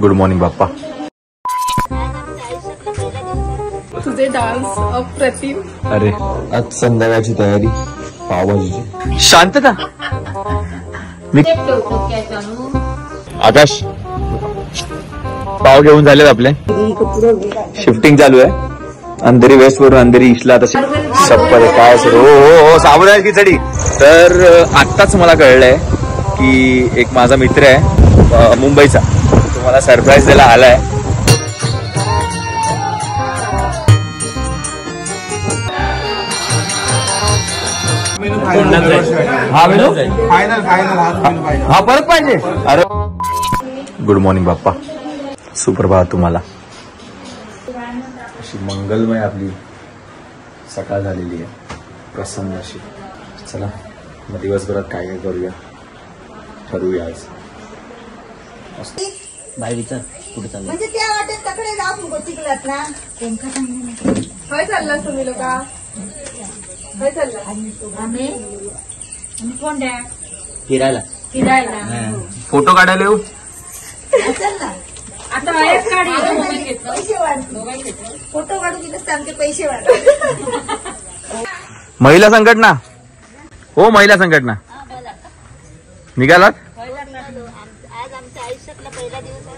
Good morning बाप्पा. तुझे dance अप्रतिम. अरे आज संध्याकाळची तयारी पावभाजीची. शांतता. मी आकाश पाव घेऊन झालेत आपले. शिफ्टिंग चालू आहे. अंधेरी वेस्ट वरून अंधेरी ईस्टला तशी शप्पथ काय सर. हो साबुदाणा खिचडी. तर आत्ताच मला कळलंय की एक माझा मित्र आहे मुंबईचा, तो मला सरप्राईज द्यायला आलाय. हा परत पाहिजे. अरे गुड मॉर्निंग बाप्पा. सुप्रभात तुम्हाला. अशी मंगलमय आपली सकाळ झालेली आहे, प्रसन्न अशी. चला मग दिवसभरात काय काय करूया ठरवूया आज. बाई विचार कुठे चाललं. म्हणजे त्या वाटेत तकडे जाऊन गोचिकलात ना. काय चाललास तुम्ही लोक. काय चालला. आम्ही कोण द्या फिरायला. फोटो काढायला येऊ. चल ना आता बाहेर काढ. पैसे वाढतो. फोटो काढून दिलेस तर आमचे पैसे वाढतात. महिला संघटना. हो महिला संघटना. निघालात. आज आमच्या आयुष्यातला पहिला दिवस आहे.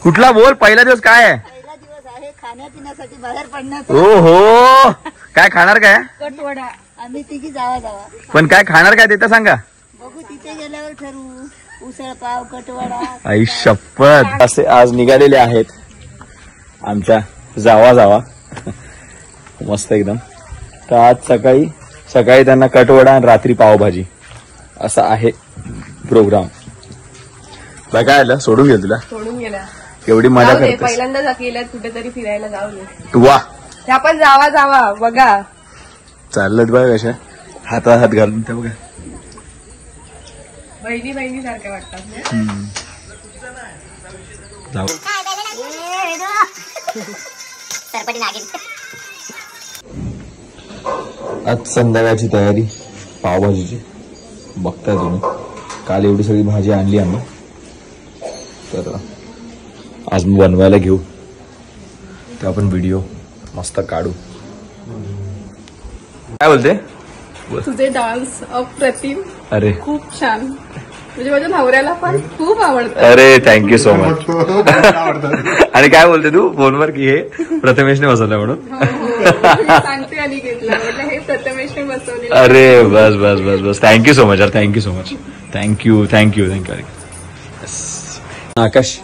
कुठला बोल. पहिला दिवस काय आहे. पहिला दिवस आहे खाण्यापिण्यासाठी बाहेर पडण्याचा. ओ हो काय खाणार काय. कटवडा. आम्ही तिघी जावा. पण काय खाणार काय ते तर सांगा. बघू तिथे गेल्यावर ठरवू. उसळ पाव कटवडा. आई शपथ. असे आज निघालेले आहेत आमच्या जावा मस्त एकदम. तर आज सकाळी त्यांना कटवडा आणि रात्री पावभाजी असा आहे प्रोग्राम. काय आलं सोडून गेल तुला. सोडून गेला. एवढी मजा करते. पहिल्यांदा गेल्यात कुठेतरी फिरायला जाऊन. वा त्या पण जावा बघा. चाललं बघा कशा हातात हात घालून. त्या बघा बहिणी सारख्या वाटतात. आज संध्याकाळची तयारी पावभाजीची. बघताय तुम्ही काल एवढी सगळी भाजी आणली आम्ही, तर आज मी बनवायला घेऊ. तर आपण व्हिडिओ मस्त काढू. काय बोलते. तुझे डान्स अप्रतिम. अरे खूप छान. म्हणजे माझ्या नवऱ्याला पण खूप आवडतं. अरे थँक्यू सो मच. आणि काय बोलते तू फोनवर की हे प्रथमेशने बसवलं म्हणून. सांगते आणि घेतला म्हटलं हे प्रथमेशने बसवले. अरे बस थँक्यू सो मच यार. Thank you so much. थँक्यू. आकाश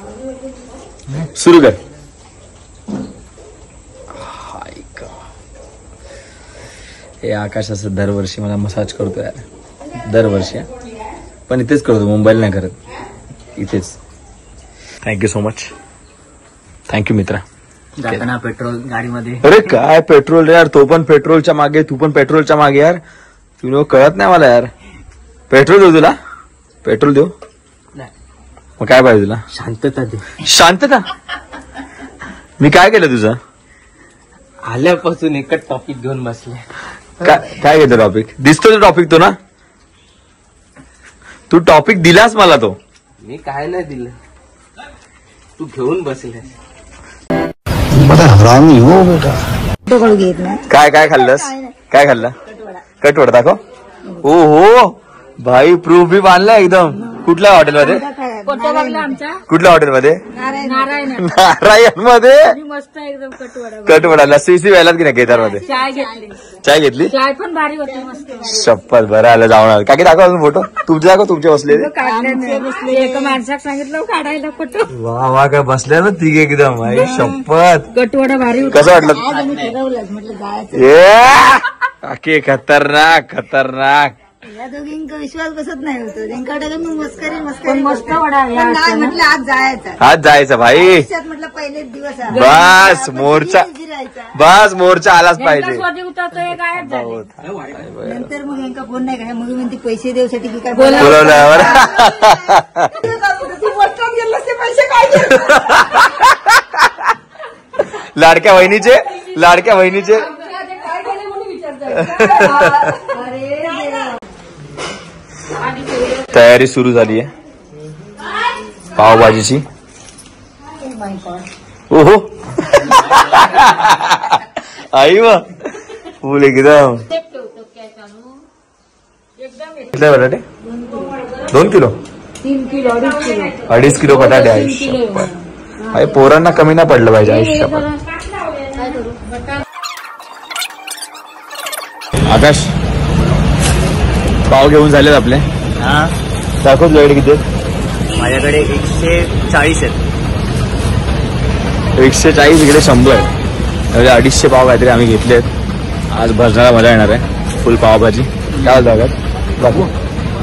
सुरू कर. हे आकाश असं दरवर्षी मला मसाज करतो यार. दरवर्षी पण इथेच करतो, मुंबईला नाही करत, इथेच. Thank you so much. थँक्यू मित्रा. जाताना पेट्रोल गाडीमध्ये. अरे काय पेट्रोल रे यार. तो पण पेट्रोलच्या मागे, तू पण पेट्रोलच्या मागे यार. तुला कळत नाही मला यार. पेट्रोल देऊ तुला. पेट्रोल देऊ. मग काय पाहिजे तुला. शांतता दे. शांतता. मी काय केलं तुझं. आल्यापासून एकच टॉपिक घेऊन बसले. काय घेतो टॉपिक. दिसतो तो टॉपिक तो ना. तू टॉपिक दिलास मला तो. मी काय नाही दिलं, तू घेऊन बसले. हरामी हो बेटा. फोटो घेत ना. काय खाल्लंस. काय खाल्लं. कटवडा दाखव. ओ हो भाई प्रूफ भी बांधला एकदम. कुठल्या हॉटेलमध्ये. फोटो बघला आमच्या. कुठल्या हॉटेलमध्ये. नारायण मध्ये. मस्त एकदम कटवडा. लस्सी व्हायला की नाही केदारमध्ये. चाय घेतली. चाय पण भारी होती मस्त. शपथ बरं आलं जाऊन. काय दाखव फोटो तुमचे. दाखव तुमचे बसले. एका माणसाक सांगितलं काढायला फोटो. वा काय बसल्या ना तिघे एकदम. आई शपथ. कटवडा भारी. कसं वाटलं. म्हटलं जायचं. काकी खतरनाक. या दोघींचा विश्वास बसत नाही होतो. त्यांच्याकडे मी मस्करी मस्त वडा. नाही म्हटलं आज जायचं. आज जायचं भाई. म्हटलं पहिलेच दिवस आहे. बस मोर्चा आलाच पाहिजे. नंतर मग यांना फोन नाही का. मग म्हणते पैसे देऊसाठी की काय बोलवल्यावर. पैसे काय. लाडक्या बहिणीचे. तयारी सुरू झाली आहे पावभाजीची. ओहो आई वा फुल एकदम किती बटाटे 2 किलो 3 किलो 2.5 किलो 2.5 किलो बटाटे आई पोरांना कमी नाही पडलं पाहिजे आयुष्य. आकाश पाव घेऊन झालेत आपले. हा दाखव तुझ्याकडे किती आहेत. माझ्याकडे 140 आहेत. 140 इकडे 100 आहे. म्हणजे 250 पाव काहीतरी आम्ही घेतलेत. आज भजनाला मजा येणार आहे. फुल पावभाजी काय जागात बापू.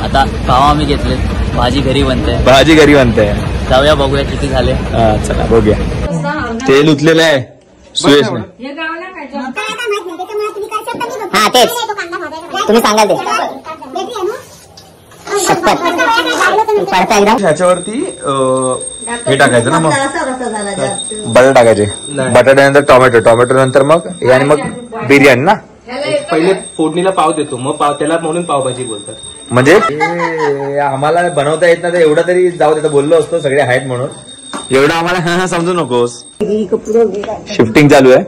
आता पाव आम्ही घेतले, भाजी घरी बनते. भाजी घरी बनते. जाऊया बघूया किती झाले. हा चला बघूया. तेल उतलेलं आहे सुयशने. हा तेच तुम्ही सांगाल ते पडता एकदम. ह्याच्यावरती हे टाकायचं ना मग बटाटे टाकायचे. बटाट्यानंतर टोमॅटो नंतर मग हे आणि मग बिर्याणी ना. पहिले फोडणीला पाव देतो, मग पाव त्याला म्हणून पावभाजी बोलतात. म्हणजे आम्हाला बनवता येत ना तर एवढं तरी जाऊ दे. बोललो असतो सगळे आहेत म्हणून. एवढं आम्हाला समजू नकोस. शिफ्टिंग चालू आहे.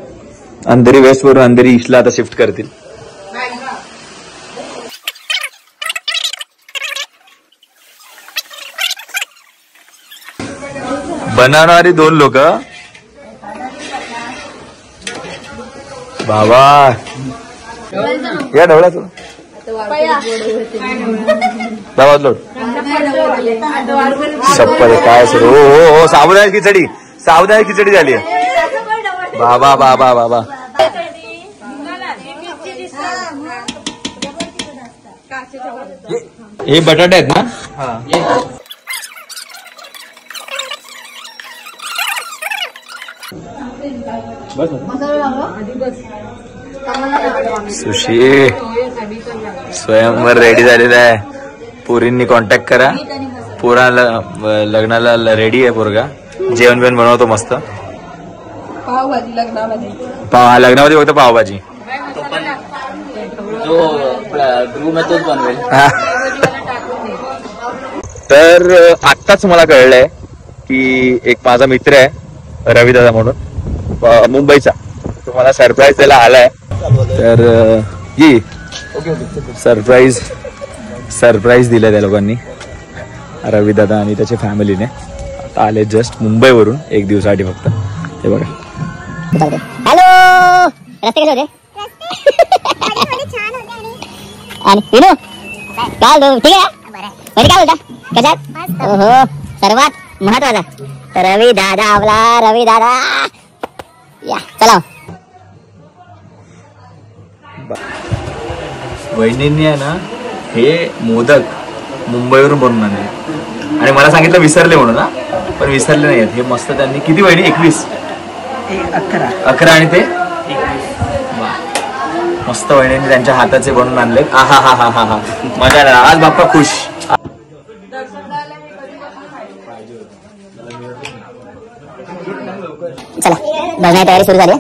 अंधेरी वेस्ट वरून अंधेरी ईस्टला आता शिफ्ट करतील. बनवणारी 2 लोक. बाबा या ढवळा तू दाबात लोट शप्पथ काय सर. हो साबुदाण्याची खिचडी झाली. बाबा बाबा बाबा हे बटाटे आहेत ना. सुशी स्वयंवर रेडी झालेला आहे. पोरींनी कॉन्टॅक्ट करा. पोरा लग्नाला रेडी आहे पोरगा. जेवण बिवण बनवतो मस्त. पावभाजी लग्नामध्ये लग्नामध्ये फक्त पावभाजी. जो ग्रूम आहे तोच बनवेल. तर आत्ताच मला कळलंय की एक माझा मित्र आहे रविदादा म्हणून मुंबईचा. तो मला सरप्राईज द्यायला आलाय. तर ये सरप्राईज दिलं त्या लोकांनी रविदादा आणि त्याच्या फॅमिलीने. आता आले जस्ट मुंबईवरून 1 दिवसासाठी फक्त. हे बघा. हॅलो रस्ते कसे होते. आणि विनू काय ठीक आहे म्हणजे काय बोलता कशात. ओहो सर्वात महत्वाचा रवी दादा आपला रवी दादा. या चला. वहिनींनी आहे ना हे मोदक मुंबईवरून बनवून आणले आणि मला सांगितलं विसरले म्हणून ना. पण विसरले नाही आहेत. हे मस्त त्यांनी किती वहिनी 21 11 आणि ते मस्त वहिनींनी त्यांच्या हाताचे बनवून आणले. आहा हा हा हा हा मजा आला आज. बाप्पा खुश. चला भजनाची तयारी सुरू झाली.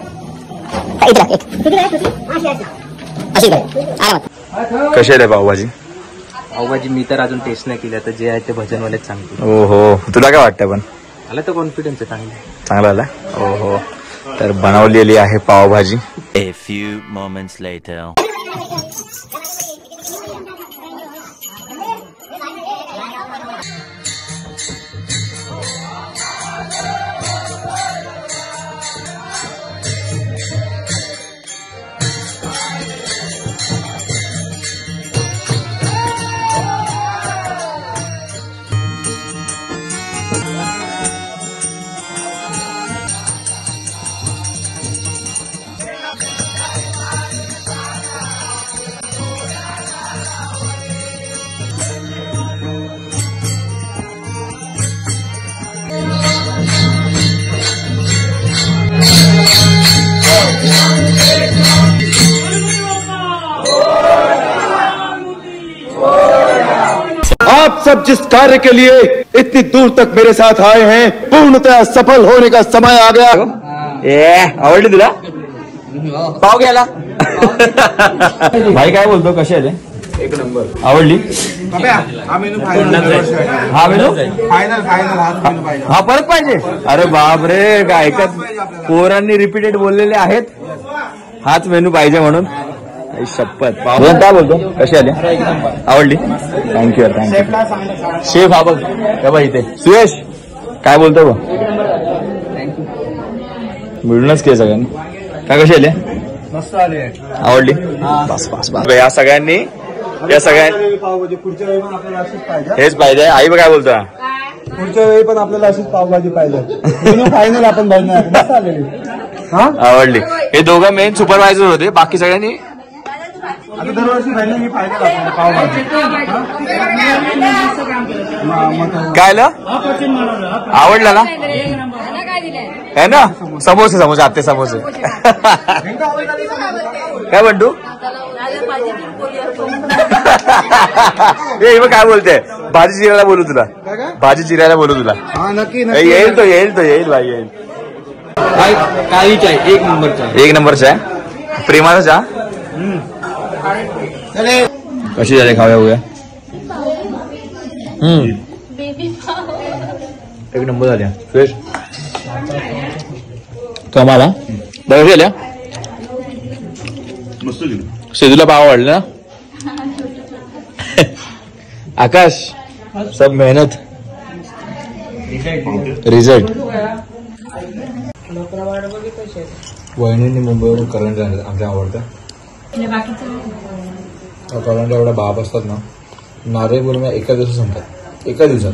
अशी आरामात. कशी आहे पावभाजी. पावभाजी मी तर अजून टेस्ट नाही केली. आता जे आहे ते भजनवालेच सांगतो. हो हो तुला काय वाटतं. पण मला तर कॉन्फिडन्स आहे चांगला आला. हो हो. तर बनवलेली आहे pav bhaji. A few moments later. आप सब जिस कार्य के लिए इतनी दूर तक मेरे साथ आए हैं पूर्णतः सफल होने का समय आ गया. आवडली तुला पाव घ्यायला. भाई काय बोलतो कसे आहे एक नंबर. आवडली हा मेनू फायनल. हा मेनू फायनल हाच मेनू पाहिजे. हा परत पाहिजे. अरे बाप रे काय ऐकत पोरांनी रिपीटेड बोललेले आहेत हाच मेनू पाहिजे म्हणून. शपथ काय बोलतो कशी आली आवडली थँक्यू यार थँक्यू. शेफ हा बघ का बा इथे सुयश काय बोलतो बघ मिळूनच के सगळ्यांनी काय कशी आली मस्त आले. आवडली बस बस बस या सगळ्यांनी पावभाजी पुढच्या वेळी पण आपल्याला अशीच पाहिजे. हेच पाहिजे. आई बघ काय बोलतो पुढच्या वेळी पण आपल्याला अशीच पावभाजी पाहिजे. मेनू फायनल आपण बनवणार. मस्त आलेली. आवडली. हे दोघं मेन सुपरवायझर होते बाकी सगळ्यांनी आता दरवर्षी फायनल मी फायनल असतो पावभाजी. काय आवडला ना है ना समोसे समोसे आते समोसे काय म्हणतो हे काय बोलते भाजी चिरायला बोलू तुला भाजी चिरायला बोलू तुला नक्की येईल तो भाई येईल. काही चाय एक नंबर चाय प्रेमाचा चहा कशी झाली खाव्या हुया एक नंबर झाल्या फ्रेश कमाला बघा गेल्या सेजूला पाव आवडले ना आकाश सब मेहनत रिझल्ट. वहिनींनी मुंबईवरून करंट आमच्या आवडतं करंट एवढा बाप असतात ना नारळी बोलून एका दिवसात संपतात एका दिवसात.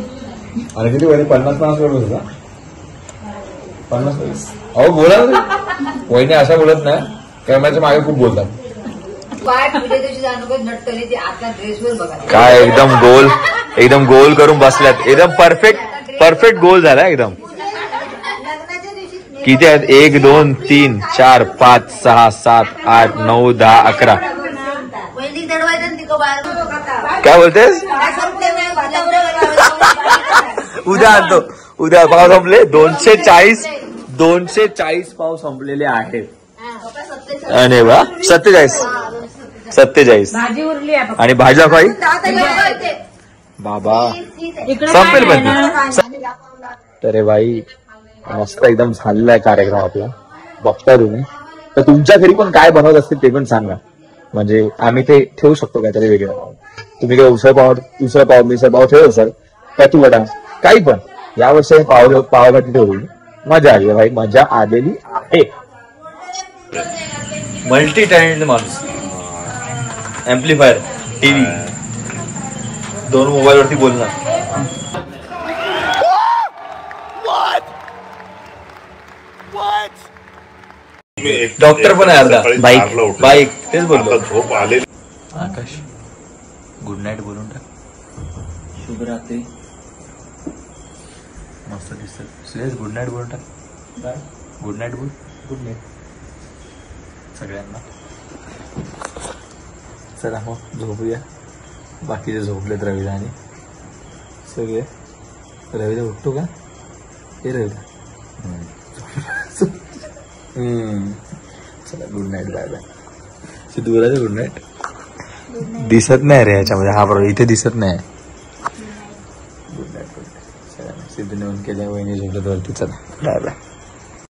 आणि किती वहिनी 50-50 वेळ होता 50. अहो बोला वहिनी असा बोलत नाही कॅमेऱ्याच्या मागे खूप बोलतात. काय एकदम गोल करून बसल्यात एकदम परफेक्ट गोल झाला एकदम. किती आहेत 1 2 3 4 5 6 7 8 9 10 11. काय बोलतेस उद्या आणतो उद्या पाव संपले 240 पाव संपलेले आहेत. अरे वा 47 आणि भाजी दाखवाई बाबा संपेल पण तर भाई मस्त एकदम झालेला आहे कार्यक्रम आपला बघता तुम्ही. तर तुमच्या घरी पण काय बनवत असतील ते पण सांगा म्हणजे आम्ही ते ठेवू शकतो काहीतरी वेगळं. तुम्ही काय उसळ पाव मिसळ पाव ठेवू सर कटू वडा काही पण यावर्षी पावभाजी ठेवली मजा आली भाई मजा आलेली आहे. मल्टी टॅलेंटेड माणूस एम्प्लिफायर टीव्ही 2 मोबाईल वरती बोलणार. डॉक्टर पण आहे अर्धा बाईक तेच बोलतो. झोप आले आकाश गुड नाईट बोलून टाक. शुभरात्री मस्त दिसत सुरेश गुड नाईट बोलून टाक. गुड नाईट बोल गुड नाईट सगळ्यांना. चला मग झोपूया. बाकीचे झोपलेत रविदा आणि सगळे. रविदा उठतो का हे रविदा चला good night bye bye. Siddhu बोलायचं गुड नाईट दिसत नाही रे याच्यामध्ये हा बरोबर इथे दिसत नाही. गुड नाईट चला सिद्धूने केल्या वहिनी झोपल्यात वरती चला बाय बाय.